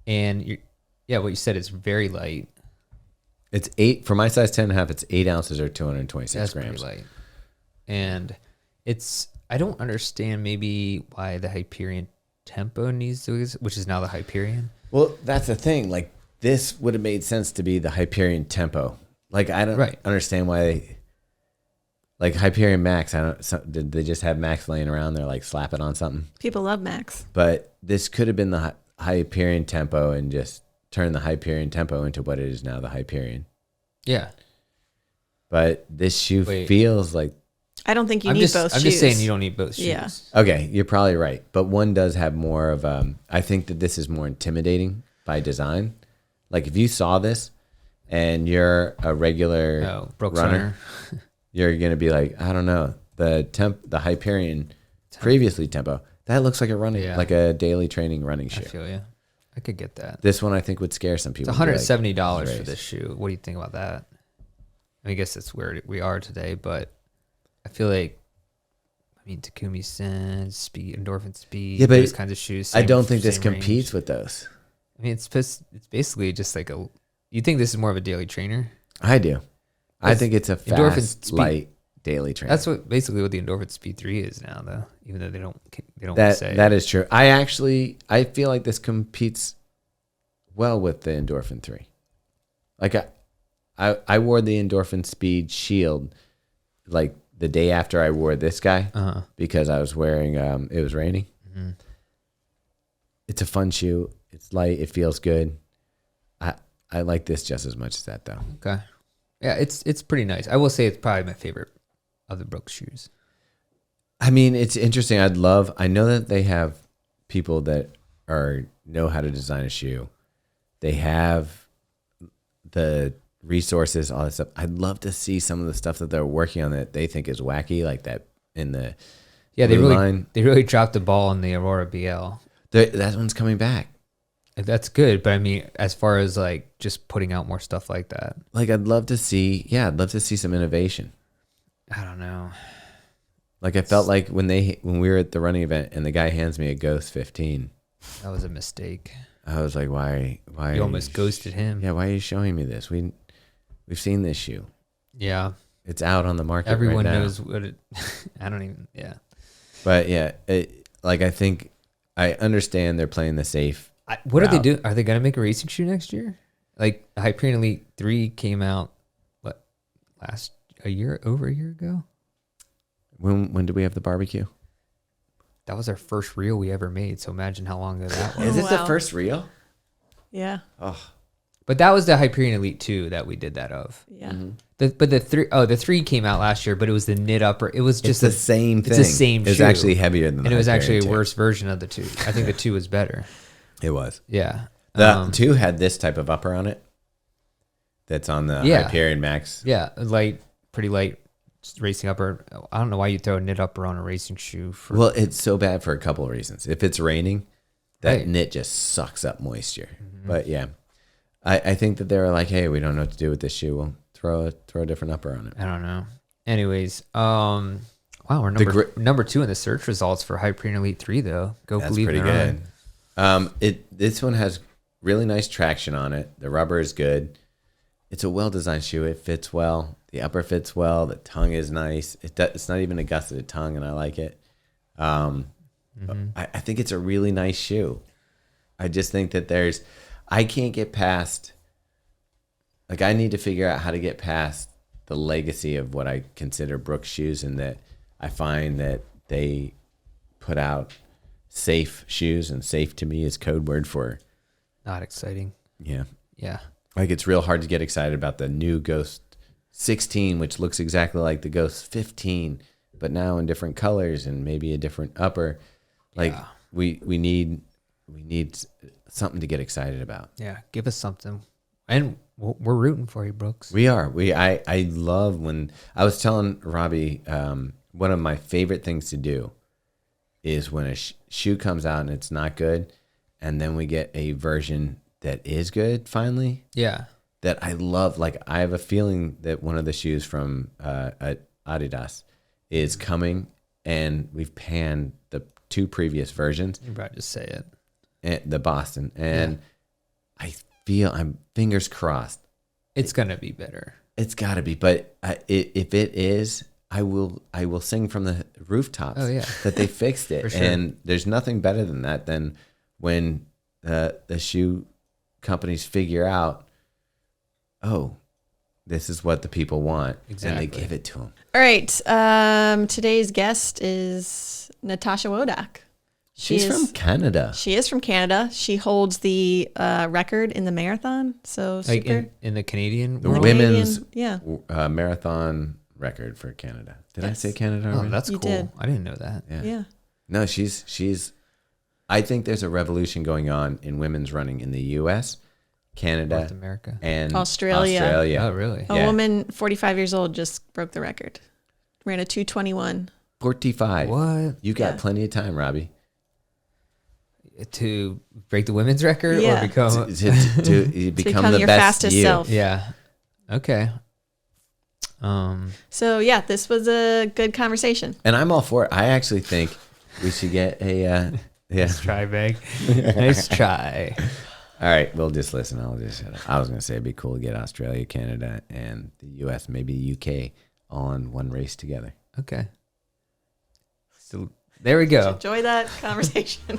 And what you said, it's very light. It's 8 for my size 10.5. It's 8 ounces or 226 grams. That's pretty light. And I don't understand maybe why the Hyperion Tempo needs to, which is now the Hyperion. Well, that's the thing. Like, this would have made sense to be the Hyperion Tempo. Like, I don't understand why. Like Hyperion Max, did they just have Max laying around there, like slap it on something? People love Max. But this could have been the Hyperion Tempo and just turn the Hyperion Tempo into what it is now, the Hyperion. Yeah. But this shoe feels like. I don't think you need both shoes. I'm just saying you don't need both shoes. Yeah. Okay, you're probably right. But one does have more of I think that this is more intimidating by design. Like if you saw this and you're a regular Brooks runner, you're going to be like, I don't know, the Hyperion previously Tempo, that looks like like a daily training running shoe. I feel you. I could get that. This one I think would scare some people. It's $170 for this shoe. What do you think about that? I guess that's where we are today, but I feel like, Takumi Sense, Speed, Endorphin Speed, those kinds of shoes. I don't think this competes with those. It's basically just like you think this is more of a daily trainer? I do. I think it's a fast, light daily trainer. That's basically what the Endorphin Speed 3 is now, though, even though they don't say. That is true. I feel like this competes well with the Endorphin 3. Like I wore the Endorphin Speed Shield like the day after I wore this guy because I was wearing it was raining. Mm-hmm. It's a fun shoe. It's light. It feels good. I like this just as much as that though. Okay. Yeah, it's pretty nice. I will say it's probably my favorite of the Brooks shoes. I mean, it's interesting. I know that they have people that know how to design a shoe. They have the resources, all that stuff. I'd love to see some of the stuff that they're working on that they think is wacky, like that in the they line. really dropped the ball on the Aurora BL. That one's coming back. That's good, but I mean, as far as like just putting out more stuff like that, Like I'd love to see some innovation. I don't know. Like I felt like when we were at the running event and the guy hands me a Ghost 15, That was a mistake. I was like, why? You almost ghosted him. Yeah, why are you showing me this? We've seen this shoe. Yeah. It's out on the market. Everyone right now. knows what it. I don't even. Yeah. But yeah, I think I understand they're playing the safe. What are they route. doing? Are they going to make a racing shoe next year? Like the Hyperion Elite 3 came out, over a year ago? When did we have the barbecue? That was our first reel we ever made. So imagine how long ago that was. Is it the Wow. first reel? Yeah. Oh, But that was the Hyperion Elite 2 that we did that of. Yeah. The 3 came out last year, but it was the knit upper. It was just it's the same thing. It's the same It's shoe. actually heavier than the And it was actually a Hyperion worse version of the 2. I think the 2 was better. 2. It was. Yeah. The 2 had this type of upper on it. That's on the Yeah. Hyperion Max. Yeah, pretty light racing upper. I don't know why you throw a knit upper on a racing shoe. Well, it's so bad for a couple of reasons. If it's raining, that Right. knit just sucks up moisture. But yeah, I think that they were like, hey, we don't know what to do with this shoe. We'll throw a different upper on it. I don't know. Anyways, wow, we're number 2 in the search results for Hyperion Elite 3 though. Go That's believe pretty in it. good. This one has really nice traction on it. The rubber is good. It's a well-designed shoe. It fits well. The upper fits well. The tongue is nice. It's not even a gusseted tongue, and I like it. I think it's a really nice shoe. I just think that I can't get past, like I need to figure out how to get past the legacy of what I consider Brooks shoes, and that I find that they put out safe shoes, and safe to me is code word for, Not exciting. yeah. Yeah. Like it's real hard to get excited about the new Ghost 16, which looks exactly like the Ghost 15, but now in different colors and maybe a different upper. Like Yeah. we need something to get excited about. Yeah. Give us something. And we're rooting for you, Brooks. We are. I love when I was telling Robbie, one of my favorite things to do is when a shoe comes out and it's not good, and then we get a version that is good finally. Yeah. That I love. Like I have a feeling that one of the shoes from Adidas is coming, and we've panned the 2 previous versions. You're about to say it. And the Boston, and I'm fingers crossed. It's gonna be better. It's got to be, but if it is, I will sing from the rooftops. Oh, yeah. That they fixed it, For sure. and there's nothing better than that. Than when the shoe companies figure out, oh, this is what the people want, Exactly. and they give it to them. All right. Today's guest is Natasha Wodak. She's from Canada. She is from Canada. She holds the record in the marathon. So Like super. in the Canadian The world? women's Canadian, yeah. marathon record for Canada. Did I Yes. say Canada Oh, already? that's You cool. did. I didn't know that. Yeah. No, she's. I think there's a revolution going on in women's running in the U.S., Canada, North America. and Australia. Oh, really? A Yeah. woman, 45 years old, just broke the record. Ran a 2:21. 45. What? You got Yeah. plenty of time, Robbie. To break the women's record Yeah. or become? To become the your best fastest you. self. Yeah. Okay. So yeah, this was a good conversation. And I'm all for it. I actually think we should get a yeah. Nice try, Meg. Nice try. All right, we'll just listen. I'll just shut up. I was gonna say it'd be cool to get Australia, Canada, and the U.S., maybe UK, all in one race together. Okay. So there we go. Enjoy that conversation.